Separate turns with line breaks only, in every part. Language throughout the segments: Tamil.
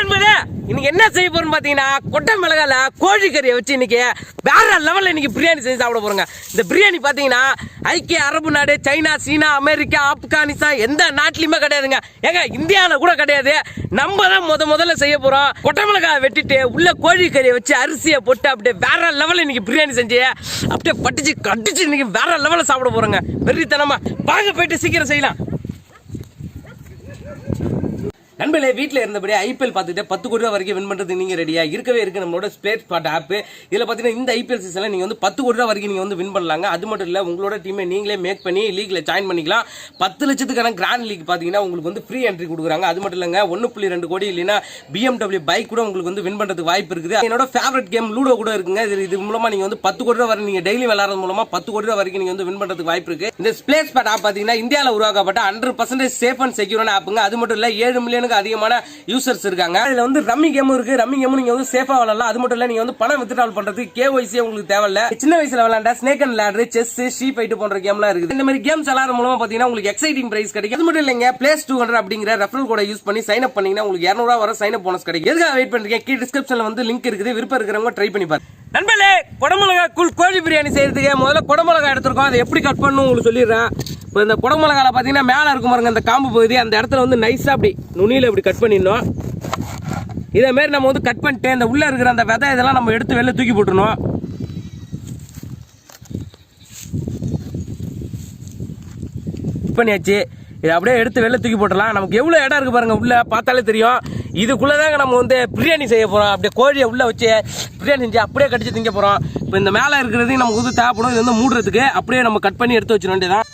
நண்பர்களே, இன்னைக்கு என்ன செய்ய போறோம் பாத்தீங்கன்னா, கொட்டை மிளகால கோழி கறியை வச்சு இன்னைக்கு வேற லெவல்ல இன்னைக்கு பிரியாணி செஞ்சு சாப்பிட போறோங்க. இந்த பிரியாணி பாத்தீங்கன்னா ஐக்கிய அரபு நாடு, சைனா, சீனா, அமெரிக்கா, ஆப்கானிஸ்தான் எந்த நாட்டிலுமே கிடையாதுங்க. ஏங்க இந்தியாவில கூட கிடையாது. நம்ம தான் முதல்ல செய்ய போறோம். கொட்டை மிளகாய் வெட்டிட்டு உள்ள கோழி கறியை வச்சு அரிசியை போட்டு அப்படியே வேற லெவல்ல இன்னைக்கு பிரியாணி செஞ்சு அப்படியே பட்டிச்சு கட்டிச்சு இன்னைக்கு வேற லெவல்ல சாப்பிட போறோங்க. வெறித்தனமா வாங்க போயிட்டு சீக்கிரம் செய்யலாம். நண்பர்களே, வீட்டில் இருந்தபடி ஐபிஎல் பார்த்துட்டு 10 கோடி ரூபா வரைக்கும் வின் பண்ணுறது நீங்கள் ரெடியா இருக்கவே இருக்கு நம்மளோட ஸ்பிளேட் ஸ்பாட் ஆப். இதில் பார்த்தீங்கன்னா இந்த ஐபிஎல் சீசனில் நீங்கள் வந்து 10 கோடி ரூபா வரைக்கும் நீங்கள் வந்து வின் பண்ணலாங்க. அது மட்டும் இல்லை, உங்களோட டீமை நீங்களே மேக் பண்ணி லீக்ல ஜாயின் பண்ணிக்கலாம். 10 லட்சத்துக்கான கிராண்ட் லீக் பார்த்தீங்கன்னா உங்களுக்கு வந்து ஃப்ரீ என்ட்ரி கொடுக்குறாங்க. அது மட்டும் இல்லைங்க, 1.2 கோடி இல்லைன்னா BMW பைக் கூட உங்களுக்கு வந்து வின் பண்ணுறதுக்கு வாய்ப்பு இருக்குது. என்னோட ஃபேவரட் கேம் லூடோ கூட இருக்குங்க. இது மூலமா நீங்கள் வந்து 10 கோடி ரூபா வரை நீங்கள் டெய்லி விளையாடுறது மூலமா 10 கோடி ரூபா வரைக்கும் நீங்கள் வந்து வின் பண்ணுறதுக்கு வாய்ப்பு இருக்கு. இந்த ஸ்பிளேட் ஸ்பாட் ஆப் பார்த்தீங்கன்னா இந்தியாவில் உருவாக்கப்பட்ட 100% சேஃப் அண்ட் செக்யூரான ஆப்புங்க. அது மட்டும் இல்லை, 7 மில்லியனுக்கு அதிகமான யூசர்ஸ் இருக்காங்க. இதுல வந்து ரம்மி கேம் இருக்கு. ரம்மி கேம் நீங்க வந்து சேஃபா விளையாடலாம். அது மட்டும் இல்ல, நீங்க வந்து பணம் வித்ட்ரால் பண்றதுக்கு KYC உங்களுக்கு தேவையில்ல. சின்ன வயசுல விளையாண்ட snake and ladder, chess, sheep fight போன்ற கேம்லாம் இருக்குது. இந்த மாதிரி கேம்ஸ் விளையாடுற மூலமா பாத்தீங்கன்னா உங்களுக்கு எக்ஸைட்டிங் பிரைஸ் கிடைக்கும். அது மட்டும் இல்லைங்க, பிளேஸ் 200 அப்படிங்கிற ரெஃபரல் கோட யூஸ் பண்ணி சைன் அப் பண்ணீங்கன்னா உங்களுக்கு 200 ரூபாய் வர சைன் அப் போனஸ் கிடைக்கும். எதுக்காக வெயிட் பண்றீங்க? கீழ டிஸ்கிரிப்ஷன்ல வந்து லிங்க் இருக்குது. விருப்பம் இருக்கிறவங்க ட்ரை பண்ணி பாருங்க. நண்பர்களே, குடமிளகாய் கோழி பிரியாணி செய்யறதுக்கு முதல்ல குடமிளகாய் எடுத்துருக்கோம். அதை எப்படி கட் பண்ணணும் உங்களுக்கு சொல்லிடுறேன். இப்போ இந்த குடமிளகால பாத்தீங்கன்னா மேல இருக்கும் பாருங்க, இந்த காம்பு பகுதி, அந்த இடத்துல வந்து நைஸா அப்படி நுனியில இப்படி கட் பண்ணிடணும். இதே மாதிரி நம்ம வந்து கட் பண்ணிட்டு இந்த உள்ள இருக்கிற அந்த விதை இதெல்லாம் நம்ம எடுத்து வெளில தூக்கி போட்டுருணும். பண்ணியாச்சு. இதை அப்படியே எடுத்து வெளில தூக்கி போட்டுடலாம். நமக்கு எவ்வளோ இடம் இருக்கு பாருங்க, உள்ள பார்த்தாலே தெரியும். இதுக்குள்ளதாங்க நம்ம வந்து பிரியாணி செய்ய போறோம். அப்படியே கோழியை உள்ள வச்சு பிரியாணி செஞ்சு அப்படியே கடிச்சு திங்க போறோம். இப்போ இந்த மேலே இருக்கிறது நமக்கு வந்து தேவைப்படும். இது வந்து மூடுறதுக்கு அப்படியே நம்ம கட் பண்ணி எடுத்து வச்சிட வேண்டியதான்.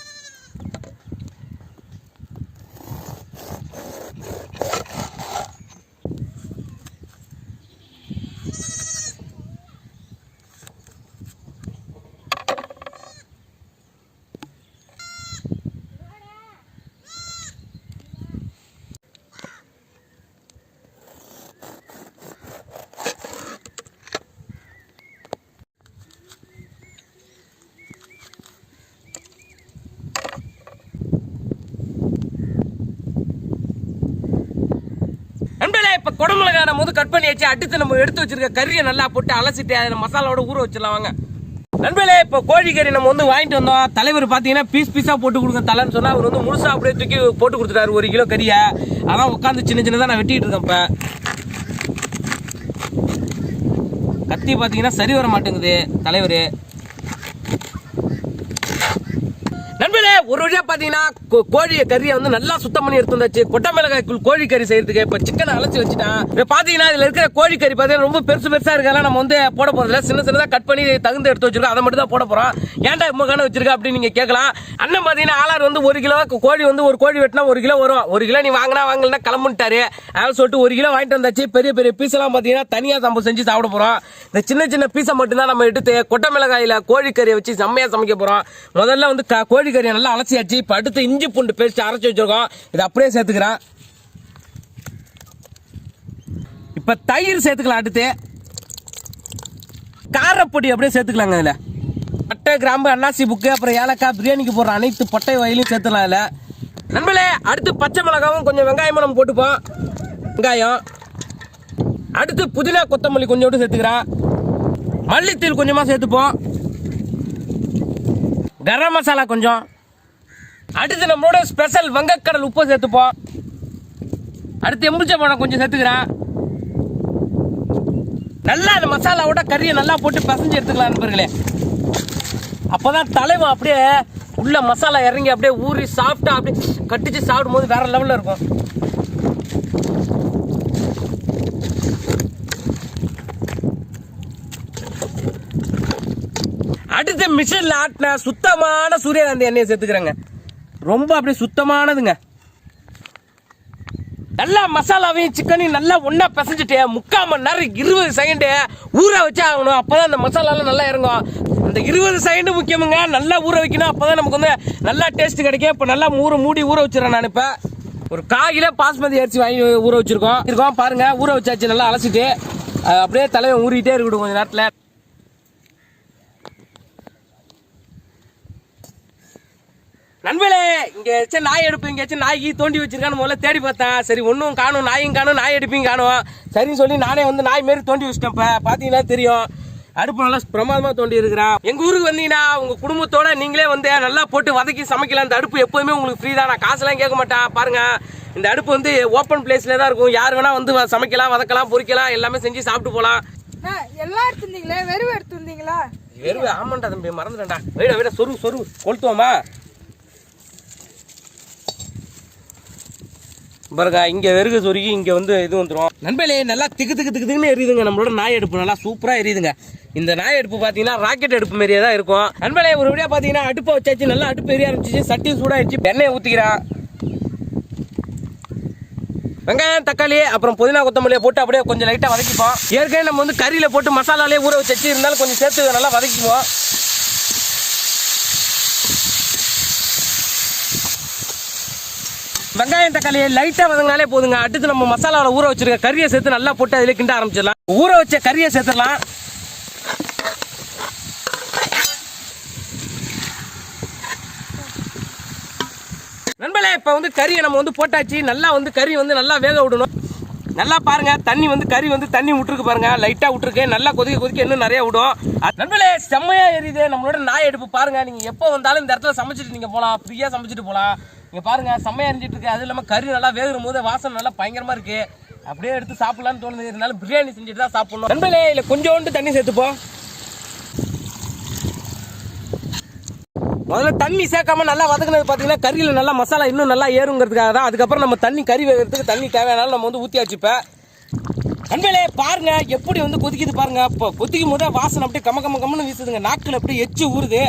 இப்ப குடமிளகாய் நம்ம வந்து கட் பண்ணி வச்சு அடுத்து நம்ம எடுத்து வச்சிருக்க கறியை நல்லா போட்டு அலசிட்டு அதில் மசாலாவோட ஊற வச்சிடலாம். வாங்க நண்பர்களே, இப்போ கோழி கறி நம்ம வந்து வாங்கிட்டு வந்தோம். தலைவர் பார்த்தீங்கன்னா பீஸா போட்டு கொடுங்க தலைன்னு சொன்னா அவர் வந்து முழுசா அப்படியே தூக்கி போட்டு கொடுத்துட்டாரு 1 கிலோ கறியை. அதான் உட்காந்து சின்னதா நான் வெட்டிட்டு இருக்கேன். இப்ப கத்தி பார்த்தீங்கன்னா சரி வர மாட்டேங்குது தலைவர். நண்பர்களே, ஒரு வழியா பாத்தீங்கன்னா கோழி கறியை வந்து நல்லா சுத்தம் பண்ணி எடுத்து வந்தாச்சு. கொட்டை மிளகாய்க்குள் கோழி கறி செய்யறதுக்கு இப்ப சிக்கனை அலசி வச்சுட்டான். இப்ப பாத்தீங்கன்னா இதுல இருக்கிற கோழி கறி பாத்தீங்கன்னா ரொம்ப பெருசா இருக்கலாம். நம்ம வந்து போட போறதுல சின்னதா கட் பண்ணி தகுந்த எடுத்து வச்சிருக்கோம். அதை மட்டும் தான் போட போறோம். ஏன்டா இம்மகான வச்சிருக்க அப்படின்னு நீங்க கேட்கலாம். அண்ணன் பாத்தீங்கன்னா ஆளார் வந்து 1 கிலோ கோழி வந்து ஒரு கோழி வெட்டினா 1 கிலோ வரும். 1 கிலோ நீ வாங்கலன்னா கிளம்பிட்டாரு. அதனால சொல்லிட்டு 1 கிலோ வாங்கிட்டு வந்தாச்சு. பெரிய பீஸ் எல்லாம் பாத்தீங்கன்னா தனியா நம்ம செஞ்சு சாப்பிட போறோம். இந்த சின்ன பீஸை மட்டும் தான் நம்ம எடுத்து கொட்டை மிளகாயில கோழி கறியை வச்சு செம்மையா சமைக்க போறோம். முதல்ல வந்து கோழி கறியை நல்லா அலசியாச்சு. இப்ப அடுத்து இஞ்சி பூண்டு பேஸ்ட் அரைச்சு வச்சிருக்கோம். இதை அப்படியே சேர்த்துக்கிறேன். இப்ப தயிர் சேர்த்துக்கலாம். அடுத்து காரப்பொடி அப்படியே சேர்த்துக்கலாங்க. இதுல பட்டை, கிராம்பு, அன்னாசி புக்கு, அப்புறம் ஏலக்காய், பிரியாணிக்கு போடுற அனைத்து பட்டை வகையிலும் சேர்த்துக்கலாம். இதுல நண்பர்களே, அடுத்து பச்சை மிளகாவும் கொஞ்சம் வெங்காயமும் நம்ம போட்டுப்போம். வெங்காயம், அடுத்து புதினா கொத்தமல்லி கொஞ்சோண்டு சேர்த்துக்கிறேன். மல்லித்தூள் கொஞ்சமா சேர்த்துப்போம். கரம் மசாலா கொஞ்சம். அடுத்து நம்மளோட ஸ்பெஷல் வங்கக்கடல் உப்பு சேர்த்துப்போம். அடுத்து எம்புச்ச பழம் கொஞ்சம் சேர்த்துக்கிறேன். நல்லா அந்த மசாலாவோட கறியை நல்லா போட்டு பசஞ்சு எடுத்துக்கலாம் நண்பர்களே. அப்பதான் தலைவன் அப்படியே உள்ள மசாலா இறங்கி அப்படியே ஊறி சாப்பிட்டா அப்படியே கட்டிச்சு சாப்பிடும் போது வேற லெவல்ல இருக்கும். அடுத்து மிஷின்ல ஆட்டின சுத்தமான சூரியகாந்தி எண்ணெயை சேர்த்துக்கிறேங்க. ரொம்ப அப்படியே சுத்தமானதுங்க. நல்லா மசாலாவையும் சிக்கனையும் நல்லா ஒன்னா பிசைஞ்சிட்டு 3/4 மணி நேரம் 20 செகண்ட் ஊற வச்சு ஆகணும். அப்பதான் அந்த மசாலாலாம் நல்லா இறங்கும். அந்த 20 செகண்ட் முக்கியமுங்க. நல்லா ஊற வைக்கணும். அப்பதான் நமக்கு வந்து நல்லா டேஸ்ட் கிடைக்கும். இப்ப நல்லா மூடி ஊற வச்சிடறேன். நான் இப்ப ஒரு 1/4 கிலோ பாஸ்மதி அரிசி வாங்கி ஊற வச்சிருக்கோம். பாருங்க, ஊற வச்சாச்சு. நல்லா அலசிட்டு அப்படியே தலைவன் ஊறிட்டே இருக்கட்டும் கொஞ்ச நேரத்தில். நண்பர்களே, இங்க ஏதாச்சும் நாய் எடுப்பு எங்கேயாச்சும் நாய்க்கு தோண்டி வச்சிருக்கான்னு முதல்ல தேடி பார்த்தேன். சரி ஒன்றும் காணும், நாயும் காணும், நாய் எடுப்பையும் காணும். சரின்னு சொல்லி நானே வந்து நாய் மாரி தோண்டி வச்சிட்டேன். இப்போ பார்த்தீங்கன்னா தெரியும், அடுப்பு நல்லா பிரமாதமாக தோண்டி இருக்கிறான். எங்கள் ஊருக்கு வந்தீங்கன்னா உங்கள் குடும்பத்தோட நீங்களே வந்து நல்லா போட்டு வதக்கி சமைக்கலாம். இந்த அடுப்பு எப்போதுமே உங்களுக்கு ஃப்ரீ தான், நான் காசுலாம் கேட்க மாட்டேன். பாருங்க, இந்த அடுப்பு வந்து ஓப்பன் பிளேஸ்ல தான் இருக்கும். யார் வேணா வந்து சமைக்கலாம், வதக்கலாம், பொரிக்கலாம், எல்லாமே செஞ்சு சாப்பிட்டு போகலாம்.
எல்லாம் எடுத்துருந்தீங்களே, வெறும் எடுத்துருந்தீங்களா?
வெறும் ஆமாண்டா தம்பி, மறந்துட்டேன்டா. வீட சொரு கொளுத்துவோமா பாருங்க. இங்க வெறுகு சொருகி இங்க வந்து இது வந்துடும். நண்பர்களே, நல்லா திக்குன்னு எரியுதுங்க. நம்மளோட நாய் அடுப்பு நல்லா சூப்பரா எரியுதுங்க. இந்த நாய் அடுப்பு பாத்தீங்கன்னா ராக்கெட் அடுப்பு மாதிரியே தான் இருக்கும். நண்பர்களே, ஒரு விடியா பாத்தீங்கன்னா அடுப்பை வச்சாச்சு, நல்லா அடுப்பு எரிய ஆரம்பிச்சிச்சு. சட்டி சூடாயிடுச்சு, எண்ணெயை ஊத்திக்கிறான். வெங்காயம், தக்காளி, அப்புறம் புதினா, கொத்தமல்லியை போட்டு அப்படியே கொஞ்சம் லைட்டா வதக்கிப்போம். ஏற்கனவே நம்ம வந்து கறியில போட்டு மசாலாலே ஊற வச்சு இருந்தாலும் கொஞ்சம் சேர்த்து நல்லா வதக்கிக்குவோம். வெங்காயம், தக்காளியை லைட்டா வதங்கினாலே போதுங்க. அடுத்து நம்ம மசாலாவில் ஊற வச்சிருக்க கறியை சேர்த்து நல்லா போட்டு அதில் கிண்ட ஆரம்பிச்சிடலாம். ஊற வச்ச கறியை சேர்த்துடலாம். நண்பர்களே, இப்போ வந்து கறியை நம்ம வந்து போட்டாச்சு. நல்லா வந்து கறி வந்து நல்லா வேக விடணும். நல்லா பாருங்க, தண்ணி வந்து கறி வந்து தண்ணி விட்டுருக்கு பாருங்க, லைட்டா விட்டுருக்கு. நல்லா கொதிக்க இன்னும் நிறைய விடும். நண்பர்களே, செம்மையா எரியுது நம்மளோட நாய் அடுப்பு. பாருங்க, நீங்க எப்போ வந்தாலும் இந்த இடத்துல சமைச்சிட்டு நீங்க போகலாம், ஃப்ரீயா சமைச்சிட்டு போகலாம். இங்க பாருங்க, செம்மையா எரிஞ்சிட்டு இருக்கு. அது இல்லாம கறி நல்லா வேகுற போது வாசனை நல்லா பயங்கரமா இருக்கு. அப்படியே எடுத்து சாப்பிடலாம்னு தோணுது. இருந்தாலும் பிரியாணி செஞ்சுட்டு தான் சாப்பிடணும். நண்பர்களே, இல்ல கொஞ்சோண்டு தண்ணி சேர்த்துப்போம். முதல்ல தண்ணி சேர்க்காம நல்லா வதக்குனது பார்த்தீங்கன்னா கறியில் நல்லா மசாலா இன்னும் நல்லா ஏறுங்கிறதுக்காக தான். அதுக்கப்புறம் நம்ம தண்ணி கறி வேகிறதுக்கு தண்ணி தேவையானாலும் நம்ம வந்து ஊற்றியாச்சு. இப்போ நண்பர்களே பாருங்க, எப்படி வந்து கொதிக்குது பாருங்க. இப்போ கொதிக்கும் போது வாசனை அப்படியே கம்மன்னு வீசுதுங்க. நாக்கில் அப்படியே எச்சு ஊறுது.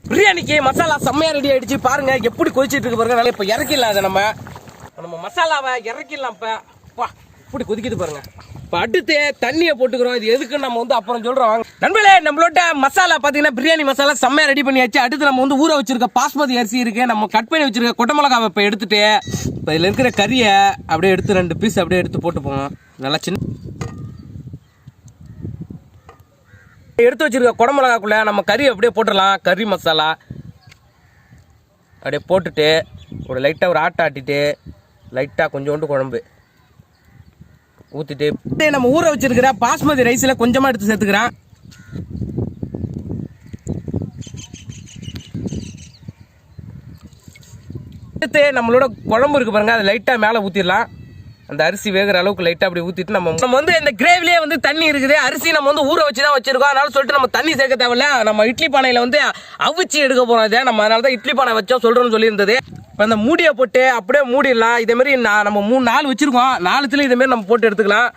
பிரியாணிக்கு மசாலா செம்மையா ரெடி ஆயிடுச்சு. பாருங்க எப்படி கொதிச்சிட்டு இருக்கு பாருங்க. இப்போ இறக்கிடலாம். அதை நம்ம மசாலாவை இறக்கிடலாம். இப்போ இப்படி கொதிக்குது பாருங்க. இப்போ அடுத்து தண்ணியை போட்டுக்கிறோம். இது எதுக்குன்னு நம்ம வந்து அப்புறம் சொல்றோம். நண்பர்களே, நம்மளோட மசாலா பார்த்தீங்கன்னா பிரியாணி மசாலா செம்மையா ரெடி பண்ணியாச்சு. அடுத்து நம்ம வந்து ஊற வச்சிருக்க பாஸ்மதி அரிசி இருக்கு, நம்ம கட் பண்ணி வச்சிருக்க கொட்டை மிளகாவை இப்போ எடுத்துட்டு இப்போ இதில் இருக்கிற கறியை அப்படியே எடுத்து 2 பீஸ் அப்படியே எடுத்து போட்டு போவோம். நல்லா சின்ன எடுத்து வச்சிருக்க கொடை மிளகாக்குள்ள நம்ம கறி அப்படியே போட்டுடலாம். கறி மசாலா அப்படியே போட்டுட்டு ஒரு லைட்டாக ஒரு ஆட்டிட்டு லைட்டாக கொஞ்சோண்டு குழம்பு ஊற்றிட்டு நம்ம ஊற வச்சிருக்கிற பாஸ்மதி ரைஸில் கொஞ்சமாக எடுத்து சேர்த்துக்கிறேன். எடுத்து நம்மளோட குழம்பு இருக்கு பாருங்க, அதை லைட்டாக மேலே ஊற்றிடலாம். அந்த அரிசி வேகிற அளவுக்கு லைட்டாக அப்படி ஊற்றிட்டு நம்ம வந்து இந்த கிரேவிலே வந்து தண்ணி இருக்குது. அரிசி நம்ம வந்து ஊற வச்சு தான் வச்சிருக்கோம். அதனால சொல்லிட்டு நம்ம தண்ணி சேர்க்க தேவையில்ல. நம்ம இட்லி பானையில் வந்து அவிச்சு எடுக்க போகிறோம். இதை நம்ம அதனால தான் இட்லி பானை வச்சோம் சொல்கிறோன்னு சொல்லியிருந்தது. இப்போ அந்த மூடியை போட்டு அப்படியே மூடிடலாம். இதேமாரி நம்ம 3-4 வச்சுருக்கோம். 4த்துல இதேமாரி நம்ம போட்டு எடுத்துக்கலாம்.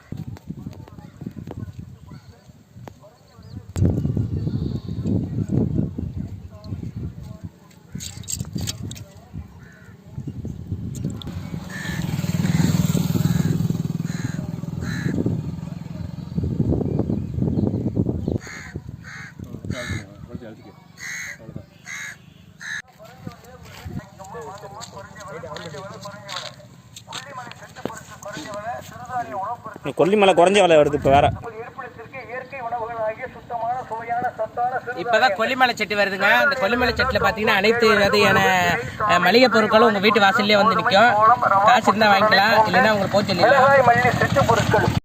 கொல்லிமலை குறைஞ்ச விலை வருது. இப்போ வேற
இப்பதான் கொல்லிமலை செட்டு வருதுங்க. இந்த கொல்லிமலை செட்டுல பாத்தீங்கன்னா அனைத்து வகையான மளிகை பொருட்களும் உங்க வீட்டு வாசல்லே வந்து நிற்கும். காசு இருந்தா வாங்கிக்கலாம், இல்லைன்னா உங்களுக்கு போக சொல்லிடலாம்.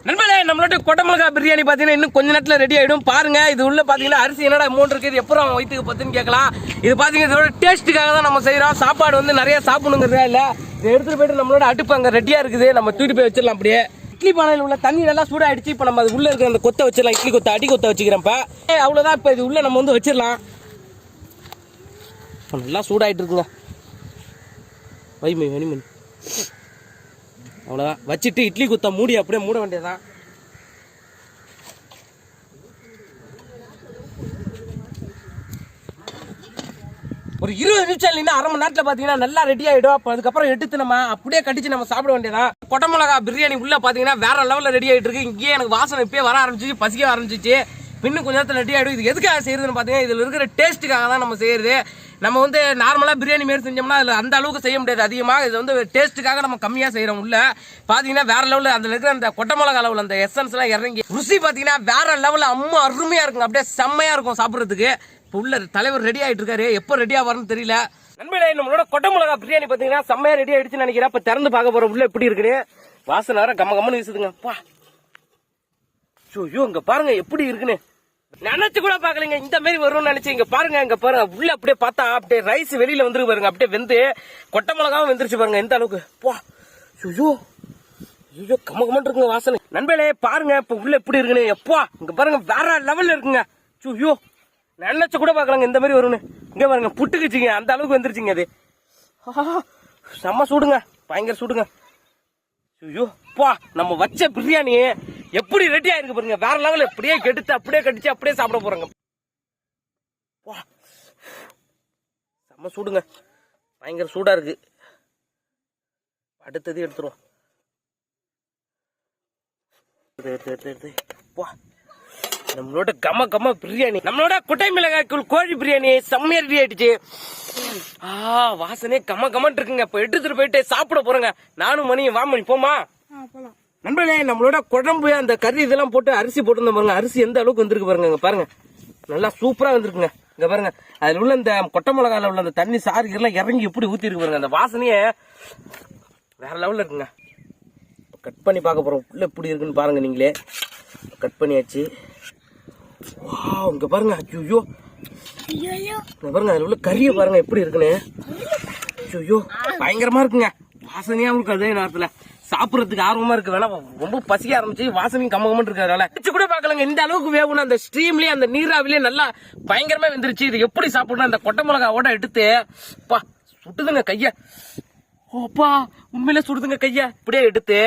நண்பர்களே, நம்மளோட கொட்டை மிளகா பிரியாணி பார்த்தீங்கன்னா இன்னும் கொஞ்ச நேரத்தில் ரெடி ஆகிடும். பாருங்க, இது உள்ள பார்த்தீங்கன்னா அரிசி என்னடா அமௌண்ட் இருக்குது, எப்பறம் வயிற்றுக்கு பத்துன்னு கேட்கலாம். இது பார்த்தீங்கன்னா இதோட டேஸ்ட்டுக்காக தான் நம்ம செய்கிறோம். சாப்பாடு வந்து நிறைய சாப்பிடணுங்கிறதா இல்லை. இதை எடுத்துகிட்டு போயிட்டு நம்மளோட அடுப்பு அங்கே ரெடியாக இருக்குது. நம்ம தூக்கிட்டு போய் வச்சிடலாம். அப்படியே இட்லி பானையில் உள்ள தண்ணி நல்லா சூடாகிடுச்சு. இப்போ நம்ம அது உள்ளே இருக்கிற அந்த கொத்தை வச்சிடலாம். இட்லி கொத்தை அடி கொத்தை வச்சுக்கிறேன். இப்போ அவ்வளோதான். இப்போ இது உள்ளே நம்ம வந்து வச்சிடலாம். நல்லா சூடாகிட்டு இருக்குங்க. வனிமணி அவ்வளோதான். வச்சுட்டு இட்லி குத்தா மூடி அப்படியே மூட வேண்டியதான். ஒரு 20 நிமிஷம் இல்லைன்னா அரை மணி நேரத்தில் பார்த்தீங்கன்னா நல்லா ரெடி ஆகிடும். அப்போ அதுக்கப்புறம் எடுத்து நம்ம அப்படியே கடிச்சு நம்ம சாப்பிட வேண்டியதான். கொட்டை மிளகா பிரியாணி உள்ள பார்த்தீங்கன்னா வேற லெவலில் ரெடி ஆகிட்டு இருக்கு. இங்கேயே எனக்கு வாசனை இப்பயே வர ஆரம்பிச்சிச்சு, பசிக்க ஆரம்பிச்சிச்சு. இன்னும் கொஞ்ச நேரத்தில் ரெடி ஆகிடும். இது எதுக்காக செய்யறதுன்னு பார்த்தீங்கன்னா இதில் இருக்கிற டேஸ்ட்டுக்காக தான் நம்ம செய்யறது. நம்ம வந்து நார்மலா பிரியாணி மாரி செஞ்சோம்னா அதுல அந்த அளவுக்கு செய்ய முடியாது அதிகமா. இது வந்து டேஸ்ட்டுக்காக நம்ம கம்மியா செய்யறோம். உள்ள பாத்தீங்கன்னா வேற லெவலில் அதுல இருக்கிற அந்த கொட்டை மிளகா அளவுல அந்த எசன்ஸ் எல்லாம் இறங்கி ருசி பாத்தீங்கன்னா வேற லெவலில் அம்மா அருமையா இருக்கும். அப்படியே செம்மையா இருக்கும் சாப்பிடுறதுக்கு. இப்போ உள்ள தலைவர் ரெடி ஆயிட்டு இருக்காரு. எப்போ ரெடி ஆவாருன்னு தெரியல. நண்பர்களே, நம்மளோட கொட்டை மிளகா பிரியாணி பாத்தீங்கன்னா செம்மையா ரெடி ஆயிடுச்சுன்னு நினைக்கிறேன். இப்ப திறந்து பார்க்க போறோம் உள்ள எப்படி இருக்குன்னு. வாசனை வேற கம்ம கம்மன்னு வீசுதுங்க. பா ஐயோ, இங்க பாருங்க எப்படி இருக்குன்னு. நினைச்சு கூட பாக்கலீங்க இந்த மாதிரி வரும்னு நினைச்சு. இங்க பாருங்க, இங்க பாருங்க உள்ள அப்படியே பார்த்தா அப்படியே ரைஸ் வெளியில வந்துருக்கு பாருங்க. அப்படியே வெந்து கொட்டை மிளகாவும் வெந்துருச்சு பாருங்க எந்த அளவுக்கு. பா ஐயோ ஐயோ, கம்ம கம்மன் இருக்குங்க வாசனை. நண்பர்களே பாருங்க இப்ப உள்ள எப்படி இருக்குன்னு. எப்பா இங்க பாருங்க வேற லெவல்ல இருக்குங்க. ஐயோ, நினைச்சு கூட பாக்கலாங்க இந்த மாதிரி வரும்னு. இங்க பாருங்க புட்டுக்குச்சுங்க அந்த அளவுக்கு வந்துருச்சுங்க. அது செம்ம சூடுங்க, பயங்கர சூடுங்க. ஐயோ பா, நம்ம வச்ச பிரியாணி எப்படி ரெடி ஆயிருக்கு பாருங்க. வேற லெவல். அப்படியே கெடுத்து அப்படியே கடிச்சு அப்படியே சாப்பிட போறாங்க. வா செம்ம சூடுங்க, பயங்கர சூடா இருக்கு. அடுத்தது எடுத்துருவோம். நம்மளோட கம கம பிரியாணி, நம்மளோட குட்டை மிளகாய் கோழி பிரியாணி செம்மையா ரெடி ஆயிடுச்சு. வாசனே கம கமன் இருக்குங்க. இப்ப எடுத்துட்டு போயிட்டு சாப்பிட போறேங்க. நானும் மணியும் வாமணி போமா நண்பர்களே. நம்மளோட குழம்பு அந்த கறி இதெல்லாம் போட்டு அரிசி போட்டு பாருங்க. அரிசி எந்த அளவுக்கு வந்திருக்கு பாருங்க. இங்க பாருங்க நல்லா சூப்பரா வந்திருக்குங்க. இங்க பாருங்க அதுல உள்ள இந்த கொட்டை மிளகால உள்ள அந்த தண்ணி சாறு எல்லாம் இறங்கி எப்படி ஊத்தி இருக்கு பாருங்க. அந்த வாசனையே வேற லெவல்ல இருக்குங்க. கட் பண்ணி பார்க்க போறோம் உள்ள எப்படி இருக்குன்னு பாருங்க. நீங்களே கட் பண்ணியாச்சு. இங்க பாருங்க. ஐயோ பாருங்க அதுல உள்ள கறியை பாருங்க எப்படி இருக்குன்னு. ஐயோ பயங்கரமா இருக்குங்க. வாசனையா இருக்கு. அதே நேரத்துல சாப்பிடறதுக்கு ஆர்வமா இருக்கு. வேணா ரொம்ப பசிக்க ஆரம்பிச்சு வாசனையும் கம்மகமன் இருக்கு. அதனால கூட பாக்கலங்க இந்த அளவுக்கு வேகணும். அந்த ஸ்ட்ரீம்லயே அந்த நீராவிலேயே நல்லா பயங்கரமா வெந்துருச்சு. இது எப்படி சாப்பிடணும் அந்த கொட்டை மிளகாவோட எடுத்து பா சுட்டுதுங்க கைய. ஓப்பா உண்மையில சுடுதுங்க கைய. இப்படியே எடுத்து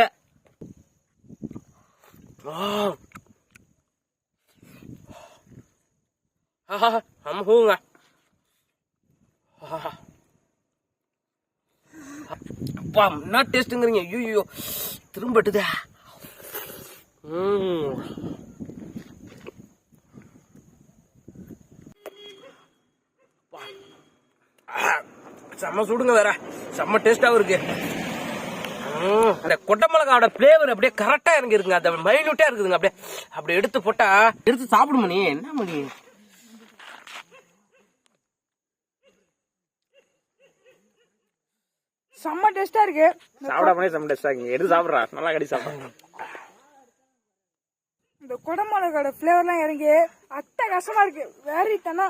அம்முங்க. அப்பா என்ன டேஸ்ட்ங்கிறீங்க. ஐயோ திரும்பட்டுதே. செம்ம சூடுங்க. வேற செம்ம டேஸ்டாவும் இருக்கு. அந்த கொட்டை மிளகாவோட பிளேவர் அப்படியே கரெக்டா இறங்கி இருக்குங்க. அந்த மைன்யூட்டா இருக்குதுங்க. அப்படியே அப்படி எடுத்து போட்டா எடுத்து சாப்பிடு மணி. என்ன மணி
செம்ம டேஸ்டா இருக்கு.
சாப்பிடாமலே செம்ம டேஸ்டா இருக்கு. எடுத்து சாப்பிடுறா, நல்லா கடி சாப்பிடுறா.
இந்த கொடை மிளகாயோட ஃபிளேவர்லாம் இறங்கி அட்டகாசமா இருக்கு. வேறித்தனா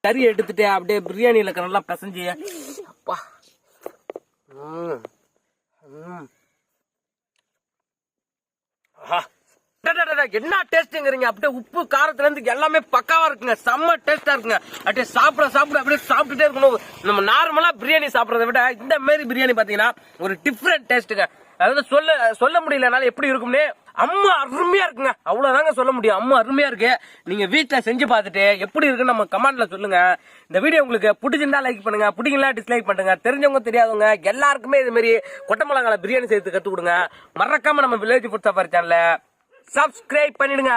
கறி எடுத்துட்டு அப்படியே பிரியாணியில நல்லா பிசைஞ்சு அப்பா என்ன டேஸ்ட்ங்கிறீங்க. அப்படியே உப்பு காரத்துல இருந்து எல்லாமே பக்காவா இருக்குங்க. செம்ம டேஸ்டா இருக்குங்க. அப்படியே சாப்பிட சாப்பிட அப்படியே சாப்பிட்டுட்டே இருக்கணும். நம்ம நார்மலா பிரியாணி சாப்பிடறத விட இந்த மாதிரி பிரியாணி பாத்தீங்கன்னா ஒரு டிஃப்ரெண்ட் டேஸ்ட்டுங்க. அதாவது சொல்ல முடியலனால எப்படி இருக்கும்னு அம்மா அருமையா இருக்குங்க. அவ்வளவுதாங்க சொல்ல முடியும். அம்மா அருமையா இருக்கு. நீங்க வீட்டுல செஞ்சு பார்த்துட்டு எப்படி இருக்குன்னு நம்ம கமெண்ட்ல சொல்லுங்க. இந்த வீடியோ உங்களுக்கு பிடிச்சிருந்தா லைக் பண்ணுங்க, பிடிக்கல டிஸ்லைக் பண்ணுங்க. தெரிஞ்சவங்க தெரியாதவங்க எல்லாருக்குமே இது மாதிரி கொட்டை மிளகால பிரியாணி செய்து கத்து கொடுங்க. மறக்காம நம்ம வில்லேஜ் ஃபுட் சஃபாரி சேனலை சப்ஸ்கிரைப் பண்ணிடுங்க.